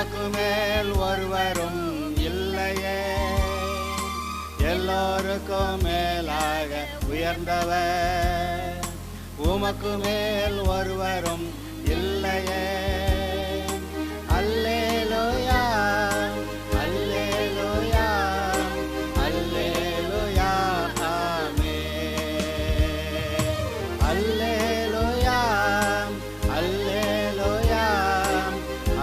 உமக்கு மேல் ஒருவரும் இல்லையே, எல்லோருக்கும் மேலாக உயர்ந்தவர், உமக்கு மேல் ஒருவரும் இல்லையே. அல்லேலூயா அல்லேலூயா அல்லேலூயா ஆமென். அல்லேலூயா அல்லேலூயா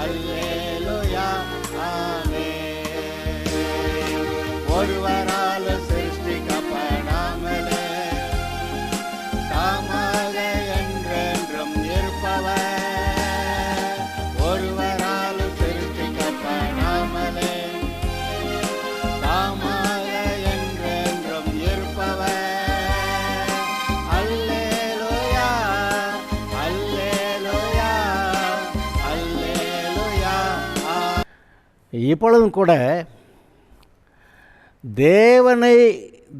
அல்லேலூயா ஆமென். ஒருவரால் சிருஷ்டிக்கப்படாமலே தாமாக என்றென்றும் இருப்பவர், ஒருவரால் சிருஷ்டிக்கப்படாமலே தாமாக என்றென்றும் இருப்பவர். அல்லேலூயா அல்லேலூயா அல்லேலூயா. இப்பொழுதும் கூட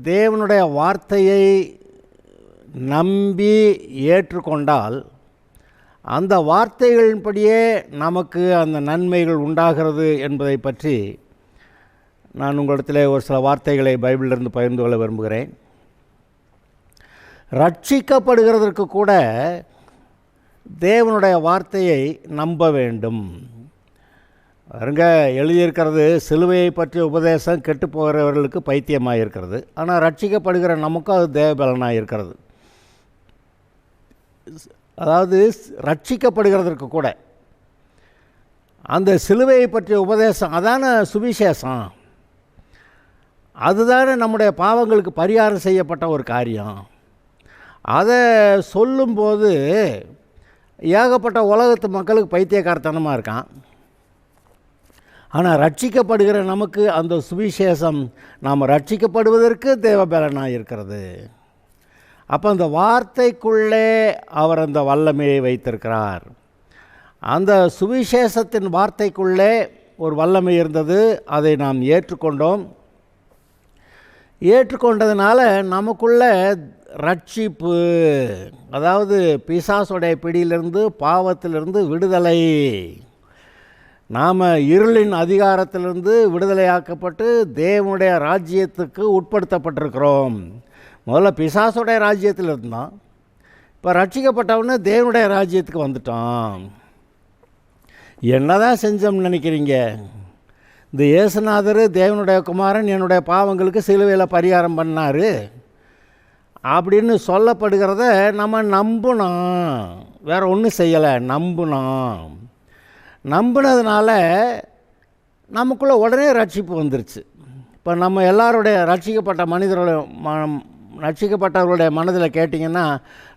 தேவனுடைய வார்த்தையை நம்பி ஏற்றுக்கொண்டால் அந்த வார்த்தைகளின்படியே நமக்கு அந்த நன்மைகள் உண்டாகிறது என்பதை பற்றி நான் உங்களிடத்தில் ஒரு சில வார்த்தைகளை பைபிளிலிருந்து பகிர்ந்து கொள்ள விரும்புகிறேன். ரட்சிக்கப்படுகிறதற்கு கூட தேவனுடைய வார்த்தையை நம்ப வேண்டும். அருங்க எழுதியிருக்கிறது, சிலுவையை பற்றிய உபதேசம் கெட்டு போகிறவர்களுக்கு பைத்தியமாக இருக்கிறது, ஆனால் ரட்சிக்கப்படுகிற நமக்கும் அது தேவபலனாக இருக்கிறது. அதாவது ரட்சிக்கப்படுகிறதற்கு கூட அந்த சிலுவையை பற்றிய உபதேசம், அதான சுவிசேஷம், அதுதானே நம்முடைய பாவங்களுக்கு பரிகாரம் செய்யப்பட்ட ஒரு காரியம். அதை சொல்லும்போது ஏகப்பட்ட உலகத்து மக்களுக்கு பைத்தியக்காரத்தனமாக இருக்கான். ஆனால் ரட்சிக்கப்படுகிற நமக்கு அந்த சுவிசேஷம் நாம் ரட்சிக்கப்படுவதற்கு தேவபலனாக இருக்கிறது. அப்போ அந்த வார்த்தைக்குள்ளே அவர் அந்த வல்லமையை வைத்திருக்கிறார். அந்த சுவிசேஷத்தின் வார்த்தைக்குள்ளே ஒரு வல்லமை இருந்தது, அதை நாம் ஏற்றுக்கொண்டோம். ஏற்றுக்கொண்டதுனால நமக்குள்ள ரட்சிப்பு, அதாவது பிசாசுடைய பிடியிலிருந்து பாவத்திலிருந்து விடுதலை, நாம் இருளின் அதிகாரத்திலிருந்து விடுதலையாக்கப்பட்டு தேவனுடைய ராஜ்யத்துக்கு உட்படுத்தப்பட்டிருக்கிறோம். முதல்ல பிசாசுடைய ராஜ்யத்தில் இருந்தோம், இப்போ ரட்சிக்கப்பட்டவொன்னே தேவனுடைய ராஜ்யத்துக்கு வந்துட்டோம். என்னதான் செஞ்சோம்னு நினைக்கிறீங்க? இந்த இயேசுநாதர் தேவனுடைய குமாரன் என்னுடைய பாவங்களுக்கு சிலுவையில் பரிகாரம் பண்ணார் அப்படின்னு சொல்லப்படுகிறத நம்ம நம்பணும், வேறு ஒன்றும் செய்யலை, நம்பணும். நம்பினதுனால நமக்குள்ளே உடனே ரட்சிப்பு வந்துருச்சு. இப்போ நம்ம எல்லாருடைய ரட்சிக்கப்பட்டவர்களுடைய மனதில் கேட்டிங்கன்னா,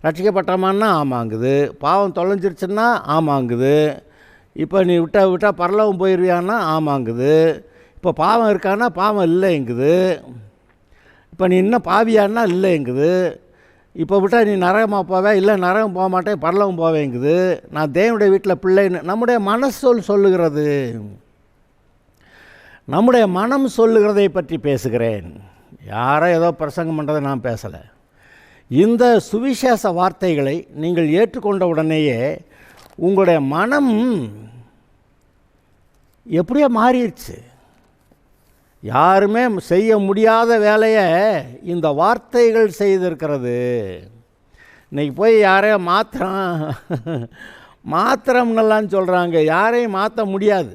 ரட்சிக்கப்பட்டமான்னா ஆமாங்குது, பாவம் தொலைஞ்சிருச்சுன்னா ஆமாங்குது, இப்போ நீ விட்டால் பரலோகம் போயிடுவியான்னா ஆமாங்குது, இப்போ பாவம் இருக்கான்னா பாவம் இல்லைங்குது, இப்போ நீ இன்னும் பாவியான்னா இல்லைங்குது, இப்போ விட்டால் நீ நரகமாக போவே, இல்லை நரகம் போக மாட்டேன் பரலோகம் போவேங்குது, நான் தேவனுடைய வீட்டில் பிள்ளைன்னு நம்முடைய மனசொல் சொல்லுகிறது. நம்முடைய மனம் சொல்லுகிறதை பற்றி பேசுகிறேன், யாரோ ஏதோ பிரசங்கம் பண்ணுறதை நான் பேசலை. இந்த சுவிசேஷ வார்த்தைகளை நீங்கள் ஏற்றுக்கொண்ட உடனேயே உங்களுடைய மனம் எப்படியோ மாறிடுச்சு. யாருமே செய்ய முடியாத வேலையை இந்த வார்த்தைகள் செய்திருக்கிறது. இன்றைக்கி போய் யாரையும் மாத்திரம்னெல்லாம் சொல்கிறாங்க, யாரையும் மாற்ற முடியாது.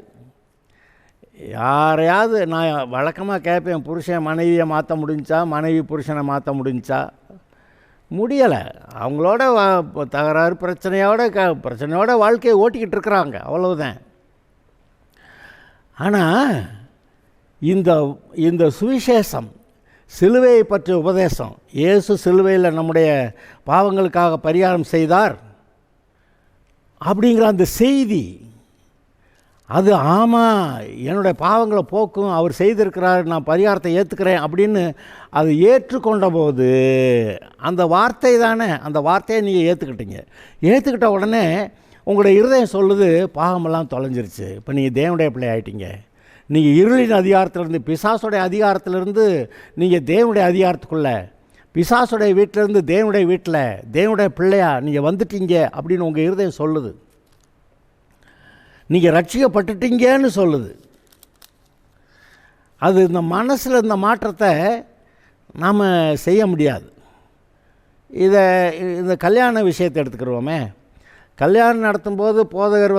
யாரையாவது நான் வழக்கமாக கேட்பேன், புருஷன் மனைவியை மாற்ற முடிஞ்சா, மனைவி புருஷனை மாற்ற முடிஞ்சா? முடியலை. அவங்களோட தகராறு பிரச்சனையோட வாழ்க்கையை ஓட்டிக்கிட்டு இருக்கிறாங்க, அவ்வளவுதான். ஆனால் இந்த சுவிசேஷம், சிலுவையை பற்றிய உபதேசம், இயேசு சிலுவையில் நம்முடைய பாவங்களுக்காக பரிகாரம் செய்தார் அப்படிங்கிற அந்த செய்தி, அது ஆமாம் என்னுடைய பாவங்களை போக்கும், அவர் செய்திருக்கிறார், நான் பரிகாரத்தை ஏற்றுக்கிறேன் அப்படின்னு அதை ஏற்றுக்கொண்ட போது அந்த வார்த்தை தானே, அந்த வார்த்தையை நீங்கள் ஏற்றுக்கிட்ட உடனே உங்களுடைய இருதயம் சொல்லுது, பாவமெல்லாம் தொலைஞ்சிருச்சு, இப்போ நீங்கள் தேவனுடைய பிள்ளை ஆகிட்டீங்க. நீங்கள் இருளின் அதிகாரத்திலிருந்து, பிசாசுடைய அதிகாரத்திலிருந்து நீங்கள் தேவனுடைய அதிகாரத்துக்குள்ளே, பிசாசுடைய வீட்டிலேருந்து தேவனுடைய வீட்டில் தேவனுடைய பிள்ளையா நீங்கள் வந்துட்டீங்க அப்படின்னு உங்கள் இருதயம் சொல்லுது. நீங்கள் ரட்சிக்கப்பட்டுட்டீங்கன்னு சொல்லுது. அது இந்த மனசில் இந்த மாற்றத்தை நாம் செய்ய முடியாது. இந்த கல்யாண விஷயத்தை எடுத்துக்கிறோமே. கல்யாணம் நடத்தும்போது போதகர்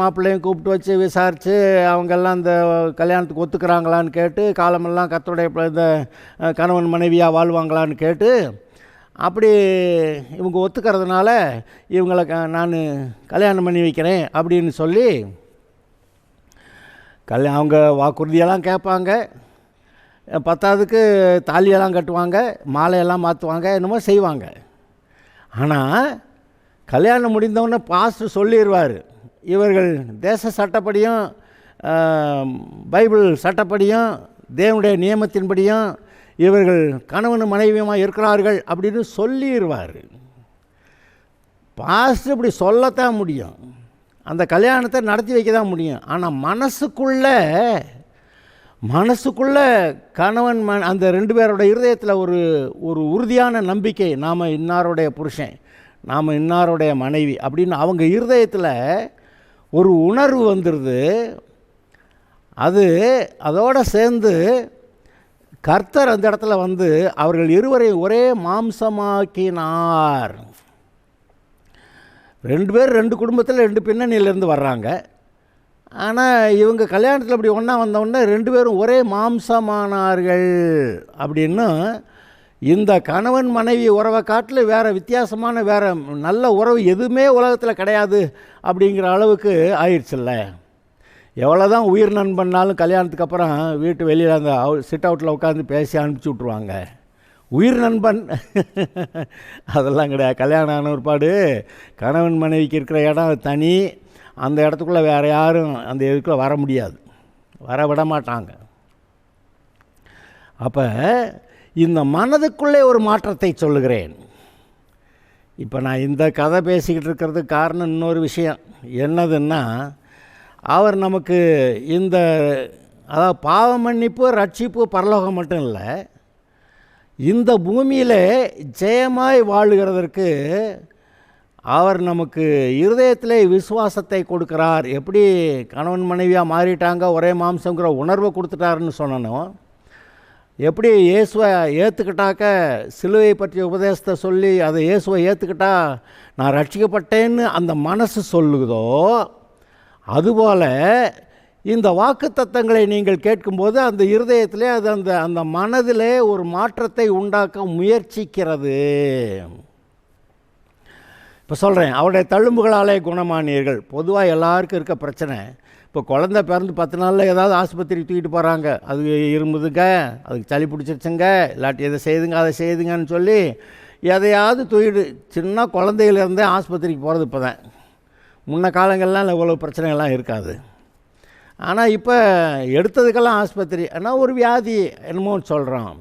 மாப்பிள்ளையும் கூப்பிட்டு வச்சு விசாரித்து அவங்கெல்லாம் இந்த கல்யாணத்துக்கு ஒத்துக்கிறாங்களான்னு கேட்டு, காலமெல்லாம் கர்த்தருடைய இந்த கணவன் மனைவியாக வாழ்வாங்களான்னு கேட்டு, அப்படி இவங்க ஒத்துக்கிறதுனால இவங்களை நான் கல்யாணம் பண்ணி வைக்கிறேன் அப்படின்னு சொல்லி அவங்க வாக்குறுதியெல்லாம் கேட்பாங்க. பத்தாவதுக்கு தாலியெல்லாம் கட்டுவாங்க, மாலையெல்லாம் மாற்றுவாங்க, என்னமோ செய்வாங்க. ஆனால் கல்யாணம் முடிந்தவுடனே பாஸ்டர் சொல்லிடுவார், இவர்கள் தேச சட்டப்படியும் பைபிள் சட்டப்படியும் தேவனுடைய நியமத்தின்படியும் இவர்கள் கணவன் மனைவியமாக இருக்கிறார்கள் அப்படின்னு சொல்லிடுவார். பாஸ்டர் இப்படி சொல்லத்தான் முடியும், அந்த கல்யாணத்தை நடத்தி வைக்க தான் முடியும். ஆனால் மனசுக்குள்ளே கணவன் அந்த ரெண்டு பேரோட இருதயத்தில் ஒரு உறுதியான நம்பிக்கை, நாம் இன்னாருடைய புருஷன், நாம் இன்னாருடைய மனைவி அப்படின்னு அவங்க இருதயத்தில் ஒரு உணர்வு வந்துடுது. அதோடு சேர்ந்து கர்த்தர் அந்த இடத்துல அவர்கள் இருவரையும் ஒரே மாம்சமாக்கினார். ரெண்டு பேர் ரெண்டு குடும்பத்தில் ரெண்டு பின்னணியிலேருந்து வர்றாங்க. ஆனால் இவங்க கல்யாணத்தில் அப்படி ஒன்றா வந்தவுடனே ரெண்டு பேரும் ஒரே மாம்சமானார்கள் அப்படின்னு இந்த கணவன் மனைவி உறவை காட்டில் வேறு வித்தியாசமான வேறு நல்ல உறவு எதுவுமே உலகத்தில் கிடையாது அப்படிங்கிற அளவுக்கு ஆயிடுச்சுல்ல. எவ்வளோ தான் உயிர் நண்பன்னாலும் கல்யாணத்துக்கு அப்புறம் வீட்டு வெளியில் அந்த சிட் அவுட்டில் உட்காந்து பேசி அனுப்பிச்சி விட்ருவாங்க. உயிர் நண்பன் அதெல்லாம் கிடையாது. கல்யாணம் ஆன ஒருபாடு கணவன் மனைவிக்கு இருக்கிற இடம் தனி, அந்த இடத்துக்குள்ளே வேறு யாரும் அந்த இதுக்குள்ளே வர முடியாது, வர விட மாட்டாங்க. அப்போ இந்த மனதுக்குள்ளே ஒரு மாற்றத்தை சொல்லுகிறேன். இப்போ நான் இந்த கதை பேசிக்கிட்டு இருக்கிறதுக்கு காரணம் இன்னொரு விஷயம் என்னதுன்னா, அவர் நமக்கு அதாவது பாவ மன்னிப்பு ரட்சிப்பு பரலோகம் மட்டும் இல்லை, இந்த பூமியில் ஜெயமாய் வாழுகிறதற்கு அவர் நமக்கு இருதயத்திலே விசுவாசத்தை கொடுக்குறார். எப்படி கணவன் மனைவியாக மாறிட்டாங்க, ஒரே மாம்சங்கிற உணர்வை கொடுத்துட்டாருன்னு சொன்னோம், எப்படி இயேசுவை ஏற்றுக்கிட்டாக்க சிலுவை பற்றிய உபதேசத்தை சொல்லி அதை இயேசுவை ஏற்றுக்கிட்டா நான் ரட்சிக்கப்பட்டேன்னு அந்த மனசு சொல்லுதோ, அதுபோல் இந்த வாக்குத்தத்தங்களை நீங்கள் கேட்கும்போது அந்த இருதயத்திலே அது அந்த மனதிலே ஒரு மாற்றத்தை உண்டாக்க முயற்சிக்கிறது. இப்போ சொல்கிறேன், அவருடைய தழும்புகளாலே குணமானீர்கள். பொதுவாக எல்லாருக்கும் இருக்க பிரச்சனை, இப்போ குழந்தை பிறந்து 10 நாளில் ஏதாவது ஆஸ்பத்திரிக்கு தூக்கிட்டு போகிறாங்க, அது இரும்புதுங்க, அதுக்கு சளி பிடிச்சிருச்சுங்க, இல்லாட்டி எதை செய்துங்க அதை செய்துங்கன்னு சொல்லி எதையாவது தூக்கிட்டு, சின்ன குழந்தையிலேருந்தே ஆஸ்பத்திரிக்கு போகிறது இப்போ தான். முன்ன காலங்கள்லாம் இவ்வளோ பிரச்சனைகள்லாம் இருக்காது. ஆனால் இப்போ எடுத்ததுக்கெல்லாம் ஆஸ்பத்திரி, ஆனால் ஒரு வியாதி என்னமோன்னு சொல்கிறோம்.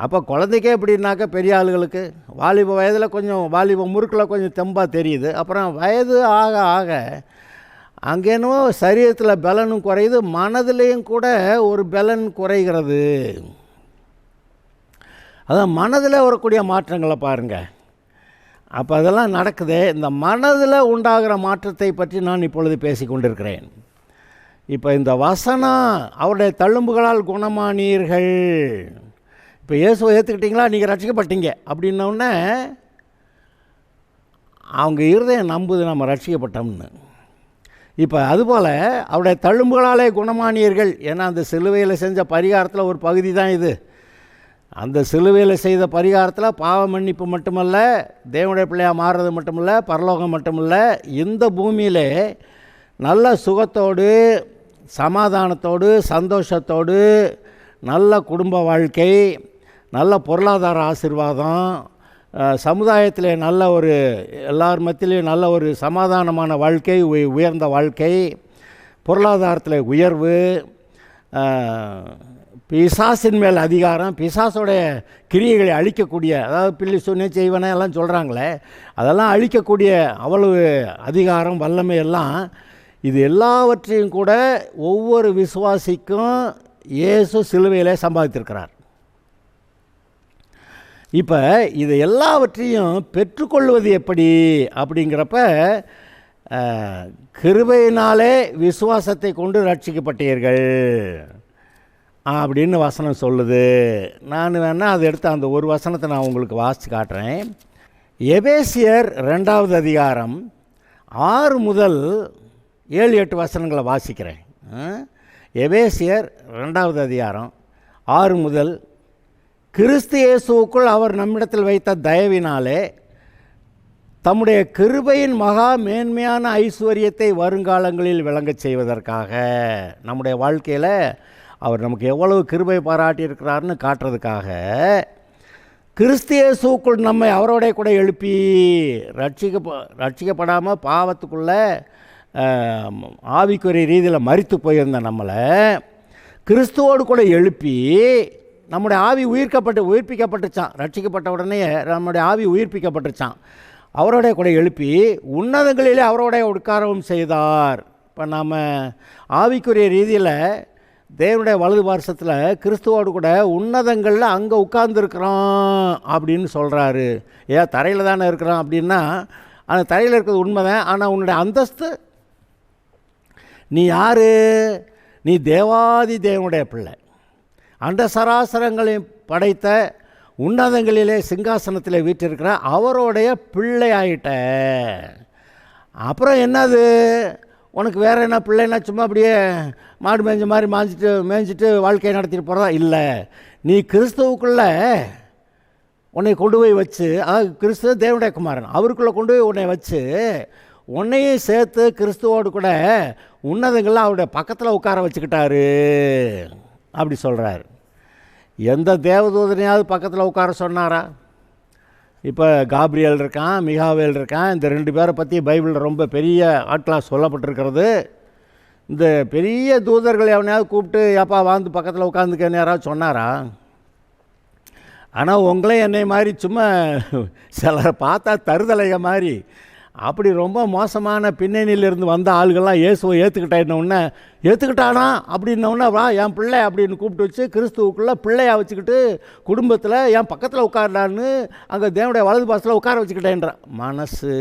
அப்போ குழந்தைக்கே எப்படின்னாக்கா பெரிய ஆளுகளுக்கு வாலிப வயதில் கொஞ்சம் வாலிப முறுக்கில் கொஞ்சம் தெம்பாக தெரியுது, அப்புறம் வயது ஆக ஆக அங்கேனோ சரீரத்தில் பலனும் குறையுது, மனதிலையும் கூட ஒரு பலன் குறைகிறது. அதான் மனதில் வரக்கூடிய மாற்றங்களை பாருங்கள். அப்போ அதெல்லாம் நடக்குது. இந்த மனதில் உண்டாகிற மாற்றத்தை பற்றி நான் இப்பொழுது பேசி கொண்டிருக்கிறேன். இப்போ இந்த வசனம் அவருடைய தழும்புகளால் குணமானீர்கள். இப்போ இயேசுவை ஏற்றுக்கிட்டிங்களா, நீங்கள் ரட்சிக்கப்பட்டீங்க அப்படின்னோடனே அவங்க இருதயம் நம்புது நம்ம ரட்சிக்கப்பட்டோம்னு. இப்போ அதுபோல் அவருடைய தழும்புகளாலே குணமானீர்கள். ஏன்னா அந்த சிலுவையில் செஞ்ச பரிகாரத்தில் ஒரு பகுதி தான் இது. அந்த சிலுவையில் செய்த பரிகாரத்தில் பாவ மன்னிப்பு மட்டுமல்ல, தேவனுடைய பிள்ளையாக மாறுறது மட்டுமல்ல, பரலோகம் மட்டுமல்ல, இந்த பூமியிலே நல்ல சுகத்தோடு சமாதானத்தோடு சந்தோஷத்தோடு நல்ல குடும்ப வாழ்க்கை, நல்ல பொருளாதார ஆசீர்வாதம், சமுதாயத்தில் நல்ல ஒரு எல்லார் மத்தியிலையும் நல்ல ஒரு சமாதானமான வாழ்க்கை, உயர்ந்த வாழ்க்கை, பொருளாதாரத்தில் உயர்வு, பிசாசின் மேல் அதிகாரம், பிசாசோடைய கிரியைகளை அழிக்கக்கூடிய, அதாவது பில்லி சொன்ன செய்வன எல்லாம் சொல்கிறாங்களே, அதெல்லாம் அழிக்கக்கூடிய அவ்வளவு அதிகாரம் வல்லமை எல்லாம், இது எல்லாவற்றையும் கூட ஒவ்வொரு விசுவாசிக்கும் இயேசு சிலுவையிலே சம்பாதித்திருக்கிறார். இப்போ இது எல்லாவற்றையும் பெற்றுக்கொள்வது எப்படி அப்படிங்கிறப்ப கிருபையினாலே விசுவாசத்தை கொண்டு ரட்சிக்கப்பட்டீர்கள் அப்படின்னு வசனம் சொல்லுது. நான் வேணால் அதை எடுத்து அந்த ஒரு வசனத்தை நான் உங்களுக்கு வாசித்து காட்டுறேன். எபேசியர் 2வது அதிகாரம் 6 முதல் 7-8 வசனங்களை வாசிக்கிறேன். எபேசியர் 2வது அதிகாரம் 6 முதல், கிறிஸ்து இயேசுவுக்குள் அவர் நம்மிடத்தில் வைத்த தயவினாலே தம்முடைய கிருபையின் மகா மேன்மையான ஐஸ்வர்யத்தை வருங்காலங்களில் விளங்கச் செய்வதற்காக, நம்முடைய வாழ்க்கையில் அவர் நமக்கு எவ்வளவு கிருபை பாராட்டியிருக்கிறார்னு காட்டுறதுக்காக, கிறிஸ்து இயேசுவுக்குள் நம்மை அவரோட கூட எழுப்பி ரட்சிக்கப்படாமல் பாவத்துக்குள்ளே ஆவிக்குரிய ரீதியில் மரித்து போயிருந்த நம்மளை கிறிஸ்துவோடு கூட எழுப்பி, நம்முடைய ஆவி உயிர்ப்பிக்கப்பட்டுச்சான். ரட்சிக்கப்பட்ட உடனே நம்முடைய ஆவி உயிர்ப்பிக்கப்பட்டுச்சான். அவரோட கூட எழுப்பி உன்னதங்களிலே அவரோட உட்காரவும் செய்தார். இப்போ நாம் ஆவிக்குரிய ரீதியில் தேவனுடைய வலது பார்சத்தில் கிறிஸ்துவோடு கூட உன்னதங்களில் அங்கே உட்கார்ந்துருக்குறோம் அப்படின்னு சொல்கிறாரு. ஏன் தரையில் தானே இருக்கிறோம் அப்படின்னா, அந்த தரையில் இருக்கிறது உண்மைதான். ஆனால் உன்னுடைய அந்தஸ்து, நீ யார்? நீ தேவாதி தேவனுடைய பிள்ளை, அண்ட சராசரங்களையும் படைத்த உன்னதங்களிலே சிங்காசனத்தில் வீற்றிருக்கிற அவருடைய பிள்ளை ஆகிட்ட. அப்புறம் என்னது உனக்கு வேறு என்ன? பிள்ளைன்னா சும்மா அப்படியே மாடு மேய்ஞ்ச மாதிரி மேய்ஞ்சிட்டு வாழ்க்கையை நடத்திட்டு போகிறதா? இல்லை, நீ கிறிஸ்துவுக்குள்ளே உன்னை கொண்டு போய் வச்சு, கிறிஸ்துவ தேவனுடைய குமாரன், அவருக்குள்ளே கொண்டு போய் உன்னை வச்சு உன்னையும் சேர்த்து கிறிஸ்துவோடு கூட உன்னதங்களில் அவருடைய பக்கத்தில் உட்கார வச்சுக்கிட்டாரு அப்படி சொல்கிறார். எந்த தேவதூதனையாவது பக்கத்தில் உட்கார சொன்னாரா? இப்போ காப்ரியல் இருக்கான், மிகாவேல் இருக்கான். இந்த 2 பேரை பற்றி பைபிளில் ரொம்ப பெரிய ஆட்களாக சொல்லப்பட்டிருக்கிறது. இந்த பெரிய தூதர்கள் எவனையாவது கூப்பிட்டு ஏப்பா வாழ்ந்து பக்கத்தில் உட்காந்துக்கன்னு யாராவது சொன்னாரா? ஆனால் உங்களே என்னை மாதிரி சும்மா சிலரை பார்த்தா தருதலைக மாதிரி அப்படி ரொம்ப மோசமான பின்னணியிலிருந்து வந்த ஆளுகள்லாம் இயேசுவை ஏற்றுக்கிட்டானா அப்படின்னோடனே வா என் பிள்ளை அப்படின்னு கூப்பிட்டு வச்சு கிறிஸ்துவுக்குள்ளே பிள்ளையாக வச்சுக்கிட்டு குடும்பத்தில் என் பக்கத்தில் உட்கார்டான்னு அங்கே தேவனுடைய வலது பாசத்தில் உட்கார வச்சுக்கிட்டேன்ற மனசு.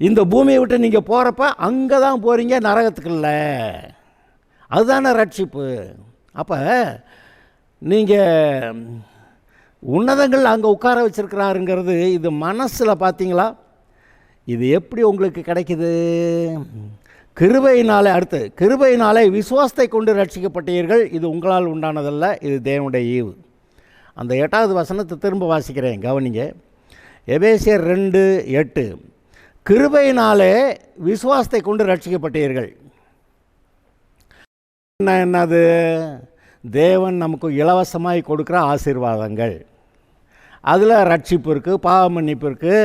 இந்த பூமியை விட்டு நீங்கள் போகிறப்ப அங்கே தான் போகிறீங்க, நரகத்துக்கு இல்லை. அதுதானே ரட்சிப்பு. அப்போ நீங்கள் உன்னதங்கள் அங்கே உட்கார வச்சுருக்கிறாருங்கிறது இது மனசில் பார்த்தீங்களா? இது எப்படி உங்களுக்கு கிடைக்குது? கிருபையினாலே. அடுத்து, கிருபையினாலே விசுவாசத்தை கொண்டு ரட்சிக்கப்பட்டீர்கள், இது உங்களால் உண்டானதல்ல, இது தேவனுடைய ஈவு. அந்த 8வது வசனத்தை திரும்ப வாசிக்கிறேன், கவனிங்க. எபேசியர் 2:8, கிருபையினாலே விசுவாசத்தை கொண்டு ரட்சிக்கப்பட்டீர்கள். என்னது? தேவன் நமக்கு இலவசமாய் கொடுக்குற ஆசீர்வாதங்கள். அதில் ரட்சிப்பு இருக்குது, பாவ மன்னிப்பு இருக்குது,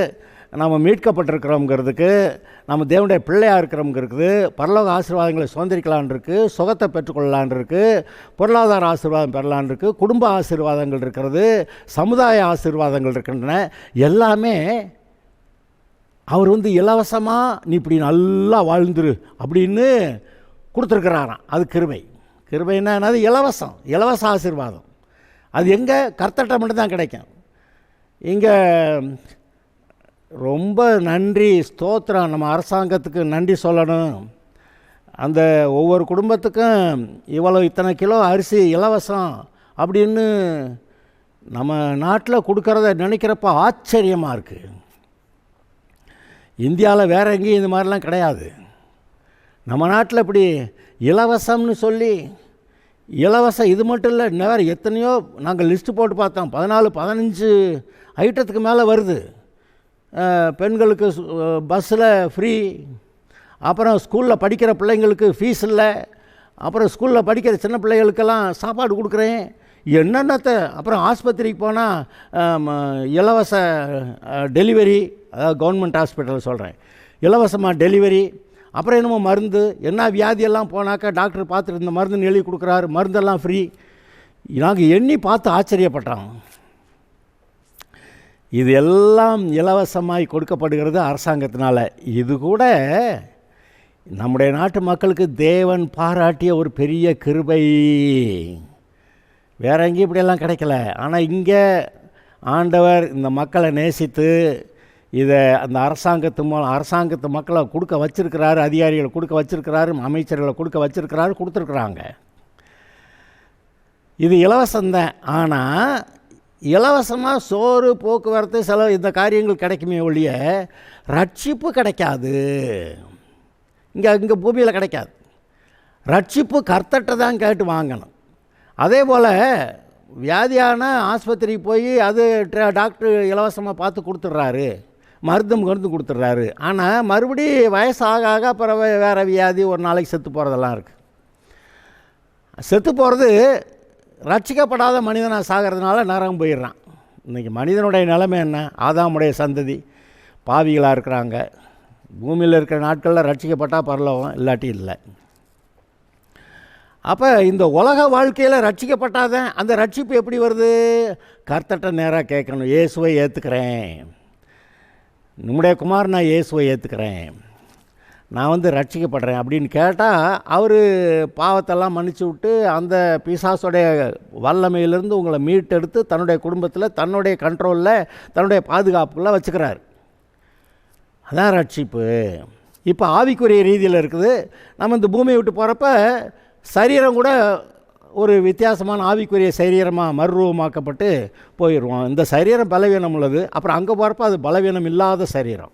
நம்ம மீட்கப்பட்டிருக்கிறோங்கிறதுக்கு, நம்ம தேவனுடைய பிள்ளையாக இருக்கிறோங்கிறது, பரலோக ஆசீர்வாதங்களை சுதந்திரிக்கலான் இருக்குது, சுகத்தை பெற்றுக்கொள்ளலான் இருக்குது, பொருளாதார ஆசீர்வாதம் பெறலான் இருக்குது, குடும்ப ஆசீர்வாதங்கள் இருக்கிறது, சமுதாய ஆசீர்வாதங்கள் இருக்கின்றன. எல்லாமே அவர் இலவசமாக நீ இப்படி நல்லா வாழ்ந்துரு அப்படின்னு கொடுத்துருக்கிறாராம். அது கிருபை. கிருபைன்னா என்னது? இலவச ஆசீர்வாதம். அது எங்கே? கர்த்தர்ட்ட மட்டும்தான் கிடைக்கும். இங்கே ரொம்ப நன்றி, ஸ்தோத்திரம். நம்ம அரசாங்கத்துக்கு நன்றி சொல்லணும். அந்த ஒவ்வொரு குடும்பத்துக்கும் இத்தனை கிலோ அரிசி இலவசம் அப்படின்னு நம்ம நாட்டில் கொடுக்கறத நினைக்கிறப்ப ஆச்சரியமாக இருக்குது. இந்தியாவில் வேறு எங்கேயும் இந்த மாதிரிலாம் கிடையாது. நம்ம நாட்டில் இப்படி இலவசம்னு சொல்லி இலவசம் இது மட்டும் இல்லை, வேறு எத்தனையோ நாங்கள் லிஸ்ட்டு போட்டு பார்த்தோம். 14-15 ஐட்டத்துக்கு மேலே வருது. பெண்களுக்கு பஸ்ஸில் ஃப்ரீ, அப்புறம் ஸ்கூலில் படிக்கிற பிள்ளைங்களுக்கு ஃபீஸ் இல்லை, அப்புறம் ஸ்கூலில் படிக்கிற சின்ன பிள்ளைகளுக்கெல்லாம் சாப்பாடு கொடுக்குறேன், என்னென்னத்தை. அப்புறம் ஆஸ்பத்திரிக்கு போனால் இலவச டெலிவரி, அதாவது கவர்மெண்ட் ஹாஸ்பிட்டல் சொல்கிறேன், இலவசமாக டெலிவரி. அப்புறம் என்னமோ மருந்து, என்ன வியாதியெல்லாம் போனாக்கா டாக்டர் பார்த்துட்டு இந்த மருந்துன்னு எழுதி கொடுக்குறாரு, மருந்தெல்லாம் ஃப்ரீ. நாங்கள் எண்ணி பார்த்து ஆச்சரியப்பட்டோம். இது எல்லாம் இலவசமாய் கொடுக்கப்படுகிறது அரசாங்கத்தினால. இது கூட நம்முடைய நாட்டு மக்களுக்கு தேவன் பாராட்டிய ஒரு பெரிய கிருபை. வேற எங்கேயும் இப்படியெல்லாம் கிடைக்கல. ஆனால் இங்கே ஆண்டவர் இந்த மக்களை நேசித்து இதை அந்த அரசாங்கத்து மக்களை கொடுக்க வச்சிருக்கிறாரு, அதிகாரிகளை கொடுக்க வச்சிருக்கிறாரு, அமைச்சர்களை கொடுக்க வச்சிருக்கிறாரு, கொடுத்துருக்குறாங்க. இது இலவசம்தான். ஆனால் இலவசமாக சோறு, போக்குவரத்து, செலவு இந்த காரியங்கள் கிடைக்குமே ஒழிய ரட்சிப்பு கிடைக்காது. இங்கே பூமியில் கிடைக்காது. ரட்சிப்பு கர்த்தர்ட்ட தான் கேட்டு வாங்கணும். அதே போல் வியாதியான ஆஸ்பத்திரிக்கு போய் அது டாக்டர் இலவசமாக பார்த்து கொடுத்துட்றாரு, மருந்து கொடுத்துட்றாரு. ஆனால் மறுபடி வயசாக ஆக அப்புறம் வேறு வியாதி, ஒரு நாளைக்கு செத்து போகிறதெல்லாம் இருக்குது. செத்து போகிறது ரட்சிக்கப்படாத மனிதனாக சாகிறதுனால நரகம் போயிடுறான். இன்றைக்கி மனிதனுடைய நிலைமை என்ன? ஆதாமுடைய சந்ததி பாவிகளாக இருக்கிறாங்க. பூமியில் இருக்கிற நாட்களில் ரட்சிக்கப்பட்டால் பரலோகம், இல்லாட்டி இல்லை. அப்போ இந்த உலக வாழ்க்கையில் ரட்சிக்கப்பட்டாதான் அந்த ரட்சிப்பு எப்படி வருது? கர்த்தர்ட்ட நேராக கேட்கணும். இயேசுவை ஏற்றுக்கிறேன், நம்முடைய குமார், நான் இயேசுவை ஏற்றுக்கிறேன், நான் ரட்சிக்கப்படுறேன் அப்படின்னு கேட்டால் அவர் பாவத்தெல்லாம் மன்னிச்சு விட்டு அந்த பிசாசுடைய வல்லமையிலிருந்து உங்களை மீட்டெடுத்து தன்னுடைய குடும்பத்தில், தன்னுடைய கண்ட்ரோலில், தன்னுடைய பாதுகாப்புக்குள்ளே வச்சுக்கிறார். அதான் ரட்சிப்பு. இப்போ ஆவிக்குரிய ரீதியில் இருக்குது. நம்ம இந்த பூமியை விட்டு போகிறப்ப சரீரம் கூட ஒரு வித்தியாசமான ஆவிக்குரிய சரீரமாக மறுரூபமாக்கப்பட்டு போயிடுவோம். இந்த சரீரம் பலவீனம் உள்ளது, அப்புறம் அங்கே போகிறப்ப அது பலவீனம் இல்லாத சரீரம்.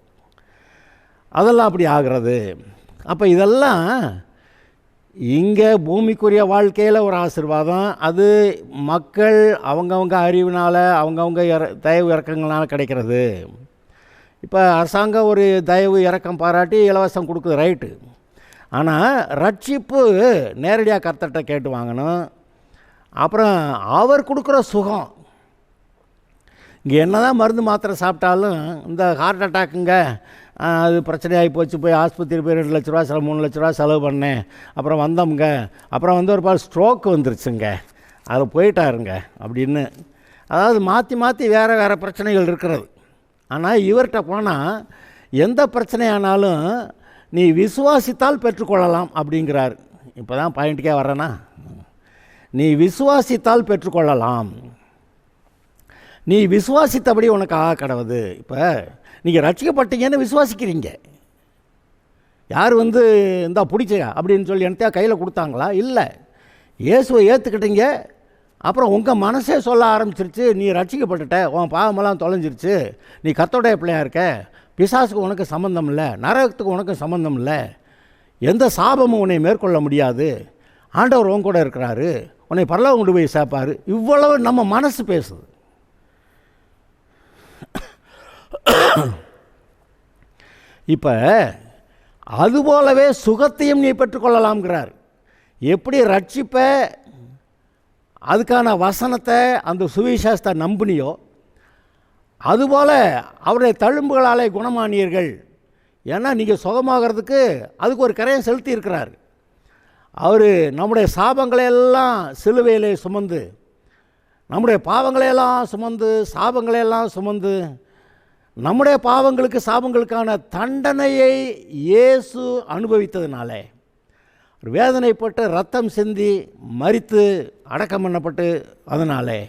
அதெல்லாம் அப்படி ஆகிறது. அப்போ இதெல்லாம் இங்கே பூமிக்குரிய வாழ்க்கையில் ஒரு ஆசீர்வாதம். அது மக்கள் அவங்கவுங்க அறிவினால், அவங்கவுங்க தயவு இறக்கங்களால் கிடைக்கிறது. இப்போ அரசாங்கம் ஒரு தயவு இறக்கம் பாராட்டி இலவசம் கொடுக்குது, ரைட்டு. ஆனால் ரட்சிப்பு நேரடியாக கர்த்தர்ட்ட கேட்டு வாங்கணும். அப்புறம் அவர் கொடுக்குற சுகம், இங்கே என்ன தான் மருந்து மாத்திரை சாப்பிட்டாலும் இந்த ஹார்ட் அட்டாக்குங்க அது பிரச்சனையாகி போச்சு, போய் ஆஸ்பத்திரி போய் 2 லட்ச ரூபா 3 லட்ச ரூபா செலவு பண்ணேன், அப்புறம் வந்தோம்ங்க, அப்புறம் ஒரு பால் ஸ்ட்ரோக் வந்துருச்சுங்க, அதில் போயிட்டாருங்க அப்படின்னு. அதாவது மாற்றி மாற்றி வேறு பிரச்சனைகள் இருக்கிறது. ஆனால் இவர்கிட்ட போனால் எந்த பிரச்சனையானாலும் நீ விசுவாசித்தால் பெற்றுக்கொள்ளலாம் அப்படிங்கிறார். இப்போ தான் பாயிண்ட்டுக்கே வர்றேன்னா, நீ விசுவாசித்தால் பெற்றுக்கொள்ளலாம், நீ விசுவாசித்தபடி உனக்கு ஆக கடவுது. இப்போ நீங்கள் ரட்சிக்கப்பட்டீங்கன்னு விசுவாசிக்கிறீங்க. யார் இந்தா பிடிச்சா அப்படின்னு சொல்லி எனத்தையா கையில் கொடுத்தாங்களா? இல்லை. இயேசுவை ஏற்றுக்கிட்டீங்க, அப்புறம் உங்கள் மனசே சொல்ல ஆரம்பிச்சிருச்சு, நீ ரட்சிக்கப்பட்டுட்ட, உன் பாவமெல்லாம் தொலைஞ்சிருச்சு, நீ கர்த்தருடைய பிள்ளையாக இருக்க, பிசாசுக்கு உனக்கு சம்பந்தம் இல்லை, நரகத்துக்கு உனக்கு சம்பந்தம் இல்லை, எந்த சாபமும் உன்னை மேற்கொள்ள முடியாது, ஆண்டவர் உன் கூட இருக்கிறாரு, உன்னை பரலோகம் கொண்டு போய் சேர்ப்பார். இவ்வளவு நம்ம மனசு பேசுது. இப்போ அதுபோலவே சுகத்தையும் நீ பெற்றுக்கொள்ளலாம்ங்கிறார். எப்படி ரட்சிப்பை, அதுக்கான வசனத்தை, அந்த சுவிசேஷத்தை நம்பினியோ அதுபோல் அவருடைய தழும்புகளாலே குணமானீர்கள். ஏன்னா நீங்கள் சுகமாகிறதுக்கு அதுக்கு ஒரு கரையம் செலுத்தி இருக்கிறார். அவர் நம்முடைய சாபங்களையெல்லாம் சிலுவையிலே சுமந்து, நம்முடைய பாவங்களையெல்லாம் சுமந்து, சாபங்களையெல்லாம் சுமந்து, நம்முடைய பாவங்களுக்கு சாபங்களுக்கான தண்டனையை இயேசு அனுபவித்ததுனாலே, ஒரு வேதனைப்பட்டு ரத்தம் சிந்தி மரித்து அடக்கம் பண்ணப்பட்டு, அதனாலே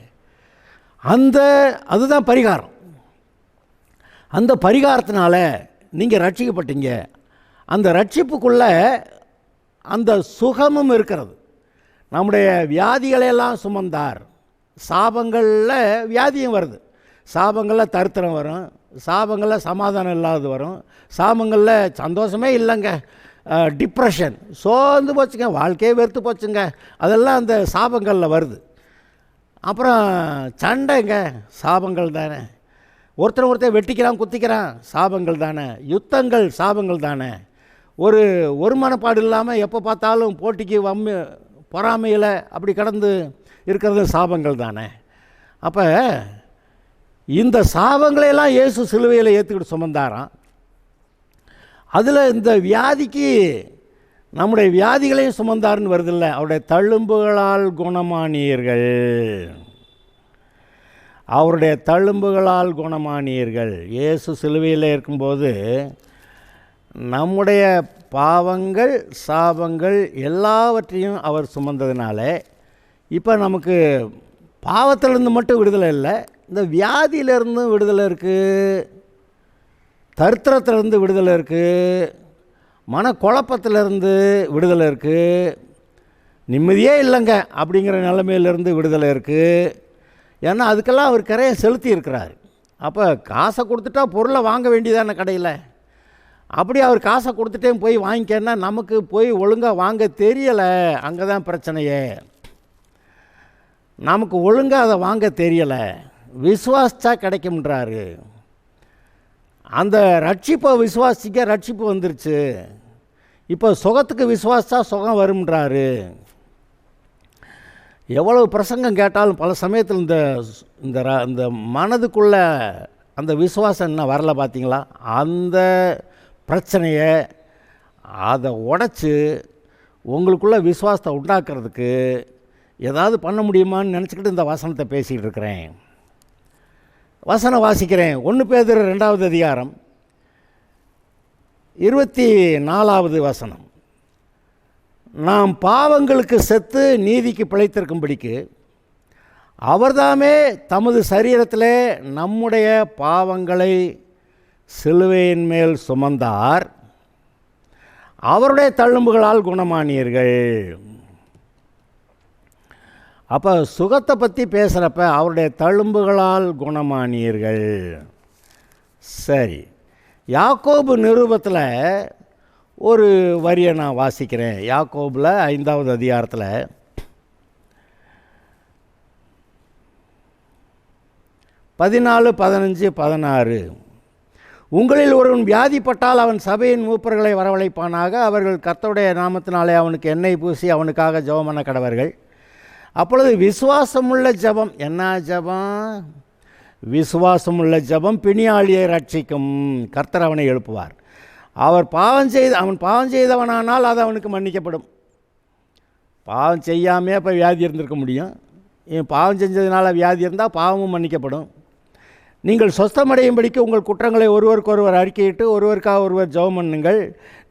அதுதான் பரிகாரம். அந்த பரிகாரத்தினால நீங்கள் ரட்சிக்கப்பட்டீங்க. அந்த ரட்சிப்புக்குள்ளே அந்த சுகமும் இருக்கிறது. நம்முடைய வியாதிகளையெல்லாம் சுமந்தார். சாபங்களில் வியாதியும் வருது, சாபங்களில் தரித்திரம் வரும், சாபங்களில் சமாதானம் இல்லாதது வரும், சாபங்களில் சந்தோஷமே இல்லைங்க, டிப்ரெஷன், சோர்ந்து போச்சுங்க, வாழ்க்கையே வெறுத்து போச்சுங்க, அதெல்லாம் அந்த சாபங்களில் வருது. அப்புறம் சண்டைங்க, சாபங்கள் தானே. ஒருத்தர் வெட்டிக்கிறான், குத்திக்கிறான், சாபங்கள் தானே. யுத்தங்கள் சாபங்கள் தானே. ஒரு மனப்பாடு இல்லாமல் எப்போ பார்த்தாலும் போட்டிக்கு பொறாமையில் அப்படி கடந்து இருக்கிறது சாபங்கள் தானே. அப்போ இந்த சாபங்களையெல்லாம் இயேசு சிலுவையில் ஏற்றுக்கிட்டு சுமந்தாராம். அதில் இந்த வியாதிக்கு நம்முடைய வியாதிகளையும் சுமந்தாருன்னு வருதில்ல, அவருடைய தழும்புகளால் குணமானீர்கள், அவருடைய தழும்புகளால் குணமானீர்கள். இயேசு சிலுவையில் இருக்கும்போது நம்முடைய பாவங்கள், சாபங்கள் எல்லாவற்றையும் அவர் சுமந்ததுனால இப்போ நமக்கு பாவத்திலேருந்து மட்டும் விடுதலை இல்லை, இந்த வியாதியிலேருந்தும் விடுதலை இருக்குது. தரித்திரத்திலிருந்து விடுதலை இருக்குது, மனக்குழப்பத்திலிருந்து விடுதலை இருக்குது, நிம்மதியே இல்லைங்க அப்படிங்கிற நிலைமையிலேருந்து விடுதலை இருக்குது. ஏன்னா அதுக்கெல்லாம் அவர் கரையை செலுத்தி இருக்கிறார். அப்போ காசை கொடுத்துட்டா பொருளை வாங்க வேண்டியதான கடையில். அப்படி அவர் காசை கொடுத்துட்டே போய் வாங்கிக்கன்னா நமக்கு போய் ஒழுங்காக வாங்க தெரியலை. அங்கே தான் பிரச்சனையே. நமக்கு ஒழுங்காக அதை வாங்க தெரியலை. விசுவாசித்தா கிடைக்கும்ன்றாரு. அந்த ரட்சிப்பை விசுவாசிக்க ரட்சிப்பு வந்துருச்சு. இப்போ சுகத்துக்கு விசுவாசித்தா சுகம் வரும்ன்றாரு. எவ்வளவு பிரசங்கம் கேட்டாலும் பல சமயத்தில் இந்த மனதுக்குள்ள அந்த விசுவாசம் என்ன வரல பார்த்தீங்களா? அந்த பிரச்சனையை அதை உடைச்சி உங்களுக்குள்ள விசுவாசத்தை உண்டாக்குறதுக்கு ஏதாவது பண்ண முடியுமான்னு நினச்சிக்கிட்டு இந்த வசனத்தை பேசிகிட்டு இருக்கிறேன். வசனம் வாசிக்கிறேன். 1 பேதுரு 2வது அதிகாரம் 24வது வசனம். நாம் பாவங்களுக்கு செத்து நீதிக்கு பிழைத்திருக்கும்படிக்கு அவர்தாமே தமது சரீரத்திலே நம்முடைய பாவங்களை சிலுவையின் மேல் சுமந்தார், அவருடைய தழும்புகளால் குணமானீர்கள். அப்போ சுகத்தை பற்றி பேசுகிறப்ப அவருடைய தழும்புகளால் குணமானீர்கள். சரி, யாக்கோபு நிருபத்தில் ஒரு வரியை நான் வாசிக்கிறேன். யாக்கோபில் 5வது அதிகாரத்தில் 14, 15, 16. உங்களில் ஒருவன் வியாதிப்பட்டால் அவன் சபையின் மூப்பர்களை வரவழைப்பானாக. அவர்கள் கர்த்தருடைய நாமத்தினாலே அவனுக்கு எண்ணெய் பூசி அவனுக்காக ஜெபம் பண்ண கடவர்கள். அப்பொழுது விசுவாசமுள்ள ஜெபம், என்ன ஜெபம்? விசுவாசமுள்ள ஜெபம் பிணியாளியை ரட்சிக்கும். கர்த்தர் அவனை எழுப்புவார். அவன் பாவம் செய்தவனானால் அது அவனுக்கு மன்னிக்கப்படும். பாவம் செய்யாமே அப்போ வியாதி இருந்திருக்க முடியும். பாவம் செஞ்சதுனால வியாதி இருந்தால் பாவமும் மன்னிக்கப்படும். நீங்கள் சொஸ்தமடையும்படிக்கு உங்கள் குற்றங்களை ஒருவருக்கொருவர் அறிக்கையிட்டு ஒருவருக்காக ஒருவர் ஜெபம் பண்ணுங்கள்.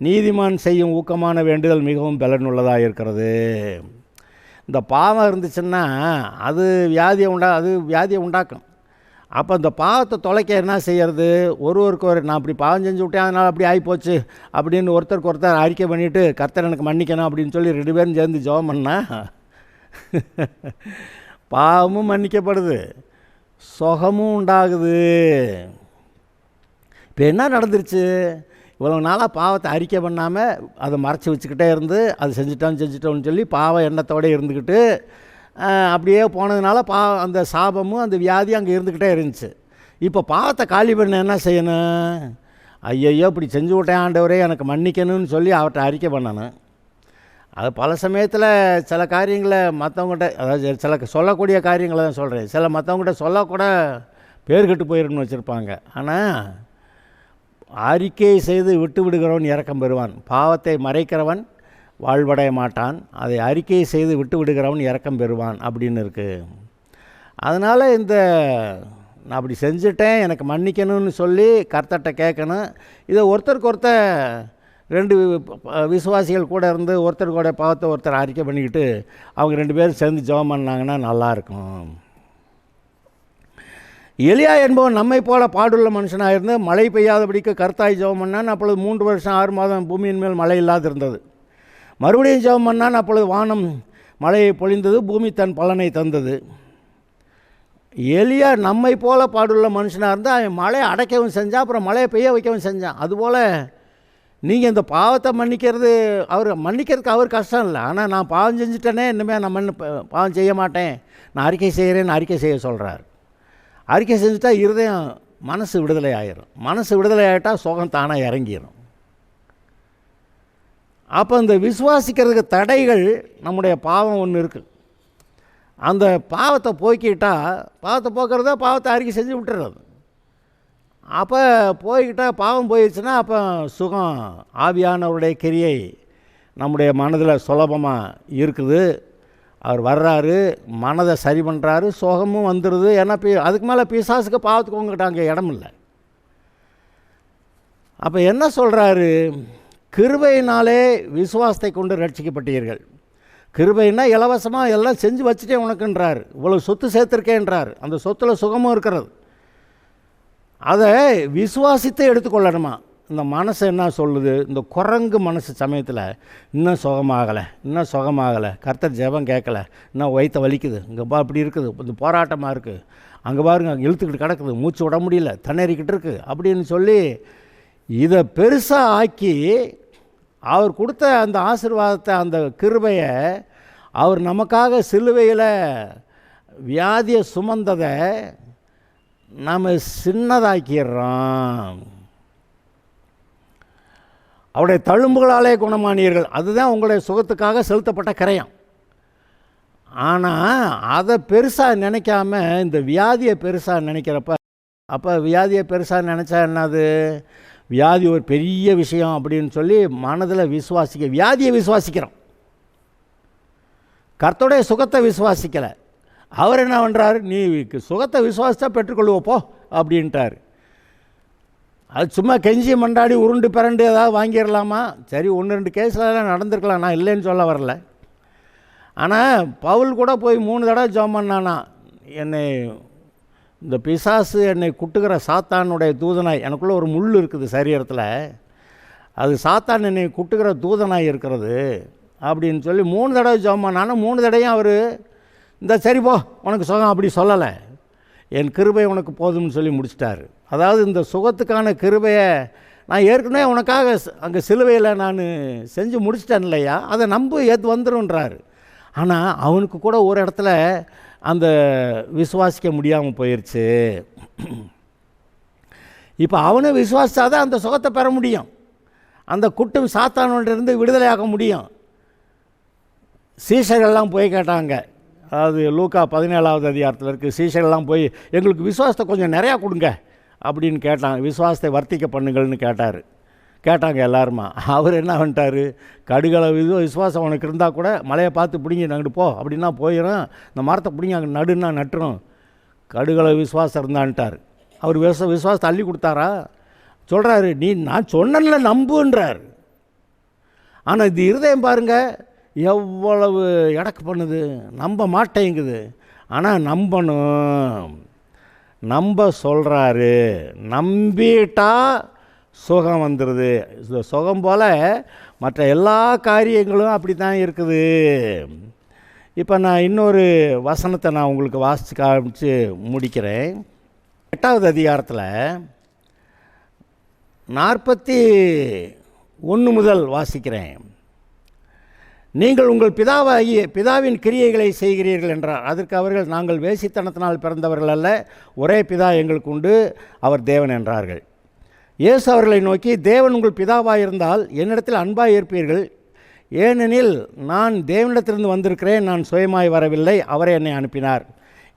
நீதிமான் செய்யும் ஊக்கமான வேண்டுதல் மிகவும் பலனுள்ளதாக இருக்கிறது. இந்த பாவம் இருந்துச்சுன்னா அது வியாதியை உண்டாக்கும். அப்போ இந்த பாவத்தை தொலைக்க என்ன செய்கிறது? ஒருவருக்கு நான் அப்படி பாவம் செஞ்சு விட்டேன், அதனால் அப்படி ஆகிப்போச்சு அப்படின்னு ஒருத்தருக்கு ஒருத்தர் அறிக்கை பண்ணிவிட்டு கர்த்தர் எனக்கு மன்னிக்கணும் அப்படின்னு சொல்லி 2 பேரும் சேர்ந்து ஜெபம் பண்ணால் பாவமும் மன்னிக்கப்படுது, சுகமும் உண்டாகுது. இப்போ என்ன நடந்துருச்சு? இவ்வளோ நாளாக பாவத்தை அறிக்கை பண்ணாமல் அதை மறைச்சி வச்சுக்கிட்டே இருந்து அது செஞ்சிட்டோன்னு சொல்லி பாவம் எண்ணத்தோடு இருந்துக்கிட்டு அப்படியே போனதுனால அந்த சாபமும் அந்த வியாதி அங்கே இருந்துக்கிட்டே இருந்துச்சு. இப்போ பாவத்தை காலி பண்ண என்ன செய்யணும்? ஐயையோ இப்படி செஞ்சு விட்டேன் ஆண்டவரே எனக்கு மன்னிக்கணும்னு சொல்லி அவர்கிட்ட அறிக்கை பண்ணணும். அது பல சமயத்தில் சில காரியங்களை மற்றவங்ககிட்ட, அதாவது சில சொல்லக்கூடிய காரியங்களை தான் சொல்கிறேன், சில மற்றவங்ககிட்ட சொல்லக்கூட பேர் கெட்டு போயிருன்னு வச்சுருப்பாங்க. ஆனால் அறிக்கை செய்து விட்டு விடுகிறவன் இரக்கம் பெறுவான், பாவத்தை மறைக்கிறவன் வாழ்வடைய மாட்டான், அதை அறிக்கை செய்து விட்டு விடுகிறவன் இரக்கம் பெறுவான் அப்படின்னு இருக்குது. அதனால் நான் அப்படி செஞ்சுட்டேன் எனக்கு மன்னிக்கணும்னு சொல்லி கர்த்தர்கிட்ட கேட்கணும். இதை ஒருத்தருக்கு ஒருத்தர் 2 விசுவாசிகள் கூட இருந்து ஒருத்தருக்கு கூட பாவத்தை ஒருத்தர் அறிக்கை பண்ணிக்கிட்டு அவங்க 2 பேரும் சேர்ந்து ஜெபம் பண்ணாங்கன்னா நல்லாயிருக்கும். எலியா என்பவன் நம்மை போல பாடுள்ள மனுஷனாக இருந்து மழை பெய்யாதபடிக்கு கர்த்தாய் ஜெபம் பண்ணான். அப்பொழுது 3 வருஷம் 6 மாதம் பூமியின் மேல் மழை இல்லாது இருந்தது. மறுபடியும் ஜெபம் பண்ணான். அப்பொழுது வானம் மழையை பொழிந்தது, பூமி தன் பலனை தந்தது. எலியா நம்மை போல பாடுள்ள மனுஷனாக இருந்தால் அவன் மழையை அடைக்கவும் செஞ்சான், அப்புறம் மழையை பெய்ய வைக்கவும் செஞ்சான். அதுபோல் நீங்கள் இந்த பாவத்தை மன்னிக்கிறதுக்கு அவர் கஷ்டம் இல்லை. ஆனால் நான் பாவம் செஞ்சுட்டேனே, இனிமேல் நான் பாவம் செய்ய மாட்டேன், நான் அறிக்கை செய்கிறேன்னு அறிக்கை செய்ய சொல்கிறார். அறிக்கை செஞ்சுட்டா இருதயம் மனசு விடுதலை ஆகிரும். மனசு விடுதலை ஆகிட்டால் சுகம் தானாக இறங்கிடும். அப்போ இந்த விசுவாசிக்கிறதுக்கு தடைகள் நம்முடைய பாவம் ஒன்று இருக்குது. அந்த பாவத்தை போக்கிட்டால், பாவத்தை போக்குறதா பாவத்தை அறிக்கை செஞ்சு விட்டுறது. அப்போ போய்கிட்டால் பாவம் போயிடுச்சுன்னா அப்போ சுகம், ஆவியானவருடைய கிரியை நம்முடைய மனதில் சுலபமாக இருக்குது. அவர் வர்றாரு, மனதை சரி பண்ணுறாரு, சுகமும் வந்துடுது. ஏன்னா அதுக்கு மேலே பிசாசுக்கு பாவத்துக்கு உங்ககிட்ட அங்கே இடம் இல்லை. அப்போ என்ன சொல்கிறாரு? கிருபையினாலே விசுவாசத்தை கொண்டு ரட்சிக்கப்பட்டீர்கள். கிருபைன்னா இலவசமாக எல்லாம் செஞ்சு வச்சுட்டே உனக்குன்றார், இவ்வளோ சொத்து சேர்த்துருக்கேன்றார். அந்த சொத்தில் சுகமும் இருக்கிறது. அதை விசுவாசித்து எடுத்துக்கொள்ளணுமா. இந்த மனசு என்ன சொல்லுது, இந்த குரங்கு மனசு சமயத்தில் இன்னும் சுகமாகலை, கர்த்தர் ஜெபம் கேட்கலை, இன்னும் வயிற்ற வலிக்குது, இங்கே இப்படி இருக்குது, இந்த போராட்டமாக இருக்குது, அங்கே பாருங்க அங்கே இழுத்துக்கிட்டு கிடக்குது, மூச்சு விட முடியல, திணறிக்கிட்டு இருக்குது அப்படின்னு சொல்லி இதை பெருசாக ஆக்கி அவர் கொடுத்த அந்த ஆசீர்வாதத்தை, அந்த கிருபையை, அவர் நமக்காக சிலுவையில் வியாதியை சுமந்ததை நாம் சின்னதாக்கிடுறோம். அவருடைய தழும்புகளாலே குணமானீர்கள், அதுதான் உங்களுடைய சுகத்துக்காக செலுத்தப்பட்ட கிரயம். ஆனால் அதை பெருசாக நினைக்காம இந்த வியாதியை பெருசாக நினைக்கிறப்ப, அப்போ வியாதியை பெருசாக நினச்சா என்னது, வியாதி ஒரு பெரிய விஷயம் அப்படின்னு சொல்லி மனதில் வியாதியை விசுவாசிக்கிறோம், கர்த்தருடைய சுகத்தை விசுவாசிக்கலை. அவர் என்ன பண்ணுறாரு, நீ சுகத்தை விசுவாசித்தா பெற்றுக்கொள்வோப்போ அப்படின்ட்டார். அது சும்மா கெஞ்சி மண்டாடி உருண்டு பிறண்டு ஏதாவது வாங்கிடலாமா, சரி 1-2 கேஸில் நடந்திருக்கலாம், நான் இல்லைன்னு சொல்ல வரல. ஆனால் பவுல் கூட போய் 3 தடவை ஜெபம் பண்ணானா, என்னை இந்த பிசாசு என்னை குட்டுகிற சாத்தானுடைய தூதனாய், எனக்குள்ளே ஒரு முள் இருக்குது சரீரத்தில், அது சாத்தான் என்னை குட்டுகிற தூதனாய் இருக்கிறது அப்படின்னு சொல்லி 3 தடவை ஜெபம் பண்ணானா, 3 தடவையும் அவர் இந்த சரி போ உனக்கு சுகம் அப்படி சொல்லலை, என் கிருபை உனக்கு போதும்னு சொல்லி முடிச்சிட்டாரு. அதாவது இந்த சுகத்துக்கான கிருபையை நான் ஏற்கனவே உனக்காக அங்கே சிலுவையில் நான் செஞ்சு முடிச்சிட்டேன் இல்லையா, அதை நம்ப ஏற்று வந்துடும்ன்றாரு. ஆனால் அவனுக்கு கூட ஒரு இடத்துல அந்த விசுவாசிக்க முடியாமல் போயிடுச்சு. இப்போ அவனை விசுவாசித்தாதான் அந்த சுகத்தை பெற முடியும், அந்த குட்டும் சாத்தானோட்டிருந்து விடுதலையாக்க முடியும். சீஷர்கள்லாம் போய் கேட்டாங்க, அதாவது லூக்கா 17வது அதிகாரத்தில் இருக்குது, சீஷர்கள்லாம் போய் எங்களுக்கு விசுவாசத்தை கொஞ்சம் நிறையா கொடுங்க அப்படின்னு கேட்டாங்க, விசுவாசத்தை வர்த்திக்க பண்ணுங்கள்னு கேட்டாங்க எல்லாருமா. அவர் என்ன பண்ணிட்டார், கடுகளவு விசுவாசம் உனக்கு இருந்தால் கூட மலையை பார்த்து பிடிங்கி நாங்கிட்டு போ அப்படின்னா போயிடும், இந்த மரத்தை பிடிங்கி அங்கே நடுன்னா நட்டுரும், கடுகளவு விசுவாசம் இருந்தான்ட்டார். அவர் விசுவாசத்தை அள்ளி கொடுத்தாரா, சொல்கிறாரு நீ நான் சொன்னல நம்புன்றார். ஆனால் இது இருதயம் பாருங்கள் எவ்வளவு எடக்கு பண்ணுது, நம்ப மாட்டேங்குது. ஆனால் நம்ப சொல்கிறாரு, நம்பிட்டா சுகம் வந்துடுது. சுகம் போல் மற்ற எல்லா காரியங்களும் அப்படி தான் இருக்குது. இப்போ நான் இன்னொரு வசனத்தை நான் உங்களுக்கு வாசித்து காமிச்சு முடிக்கிறேன். 8வது அதிகாரத்தில் 41 முதல் வாசிக்கிறேன். நீங்கள் உங்கள் பிதாவின் கிரியைகளை செய்கிறீர்கள் என்றார். அதற்கு அவர்கள், நாங்கள் வேசித்தனத்தினால் பிறந்தவர்கள் அல்ல, ஒரே பிதா எங்களுக்கு உண்டு, அவர் தேவன் என்றார்கள். இயேசு அவர்களை நோக்கி, தேவன் உங்கள் பிதாவாக இருந்தால் என்னிடத்தில் அன்பாக இருப்பீர்கள், ஏனெனில் நான் தேவனிடத்திலிருந்து வந்திருக்கிறேன், நான் சுயமாய் வரவில்லை, அவரே என்னை அனுப்பினார்.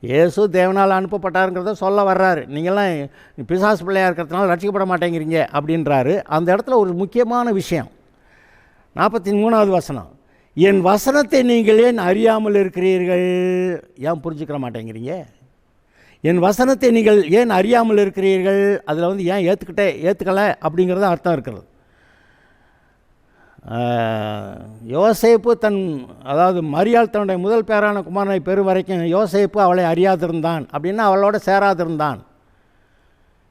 இயேசு தேவனால் அனுப்பப்பட்டாருங்கிறத சொல்ல வர்றாரு. நீங்கள்லாம் பிசாசு பிள்ளையாக இருக்கிறதுனால ரட்சிக்கப்பட மாட்டேங்கிறீங்க அப்படின்றாரு. அந்த இடத்துல ஒரு முக்கியமான விஷயம், 43வது வசனம், என் வசனத்தை நீங்கள் ஏன் அறியாமல் இருக்கிறீர்கள். ஏன் புரிஞ்சுக்கிற மாட்டேங்கிறீங்க? என் வசனத்தை நீங்கள் ஏன் அறியாமல் இருக்கிறீர்கள், அதில் ஏன் ஏற்றுக்கலை அப்படிங்கிறது அர்த்தம் இருக்கிறது. யோசேப்பு அதாவது மரியாள் தன்னுடைய முதல் பேரான குமாரனை பெறும் வரைக்கும் யோசேப்பு அவளை அறியாதிருந்தான் அப்படின்னா அவளோட சேராதிருந்தான்.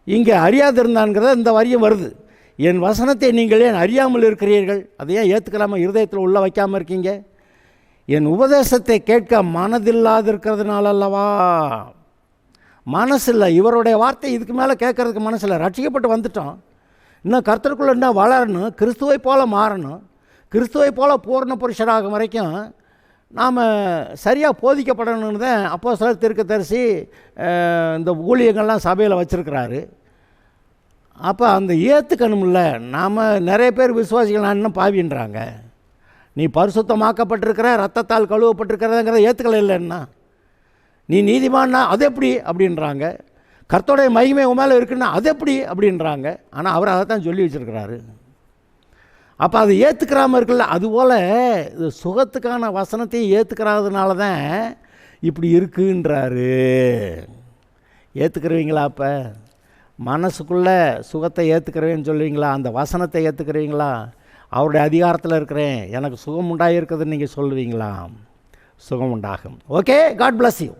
இங்கே அறியாதிருந்தான்ங்கிறத இந்த வரியும் வருது. என் வசனத்தை நீங்கள் ஏன் அறியாமல் இருக்கிறீர்கள், அதை ஏன் ஏற்றுக்கலாமல் இருதயத்தில் உள்ளே வைக்காமல் இருக்கீங்க? என் உபதேசத்தை கேட்க மனதில்லாதிருக்கிறதுனால அல்லவா. மனசில்லை, இவருடைய வார்த்தை இதுக்கு மேலே கேட்குறதுக்கு மனசில்லை. ரட்சிக்கப்பட்டு வந்துட்டோம், இன்னும் கர்த்தருக்குள்ளே இன்னும் வளரணும், கிறிஸ்துவை போல் மாறணும், கிறிஸ்துவை போல் பூர்ண புருஷராகும் வரைக்கும் நாம் சரியாக போதிக்கப்படணும்னு தான் அப்போஸ்தலர் தீர்க்கதரிசி இந்த ஊழியங்கள்லாம் சபையில் வச்சுருக்கிறாரு. அப்போ அந்த ஏற்றுக்கணும்ல. நாம் நிறைய பேர் விசுவாசிகள் நான் இன்னும் பாவின்றாங்க. நீ பரிசுத்தமாக்கப்பட்டிருக்கிற, ரத்தத்தால் கழுவப்பட்டிருக்கிறதுங்கிறத ஏற்றுக்கலை இல்லைன்னா, நீ நீதிமான்னா அது எப்படி அப்படின்றாங்க, கர்த்தருடைய மகிமை உன் மேலே இருக்குன்னா அது எப்படி அப்படின்றாங்க. ஆனால் அவர் அதை தான் சொல்லி வச்சுருக்கிறாரு. அப்போ அதை ஏற்றுக்கிறாமல் இருக்குல்ல, அதுபோல் இது சுகத்துக்கான வசனத்தையும் ஏற்றுக்கிறாதனால தான் இப்படி இருக்குன்றாரு. ஏற்றுக்கிறவீங்களா? அப்போ மனசுக்குள்ளே சுகத்தை ஏற்றுக்கிறவேன்னு சொல்லுவீங்களா? அந்த வசனத்தை ஏற்றுக்கிறீங்களா? அவருடைய அதிகாரத்தில் இருக்கிறேன், எனக்கு சுகம் உண்டாகிருக்குதுன்னு நீங்கள் சொல்லுவீங்களா? சுகம் உண்டாகும். Okay, God bless you.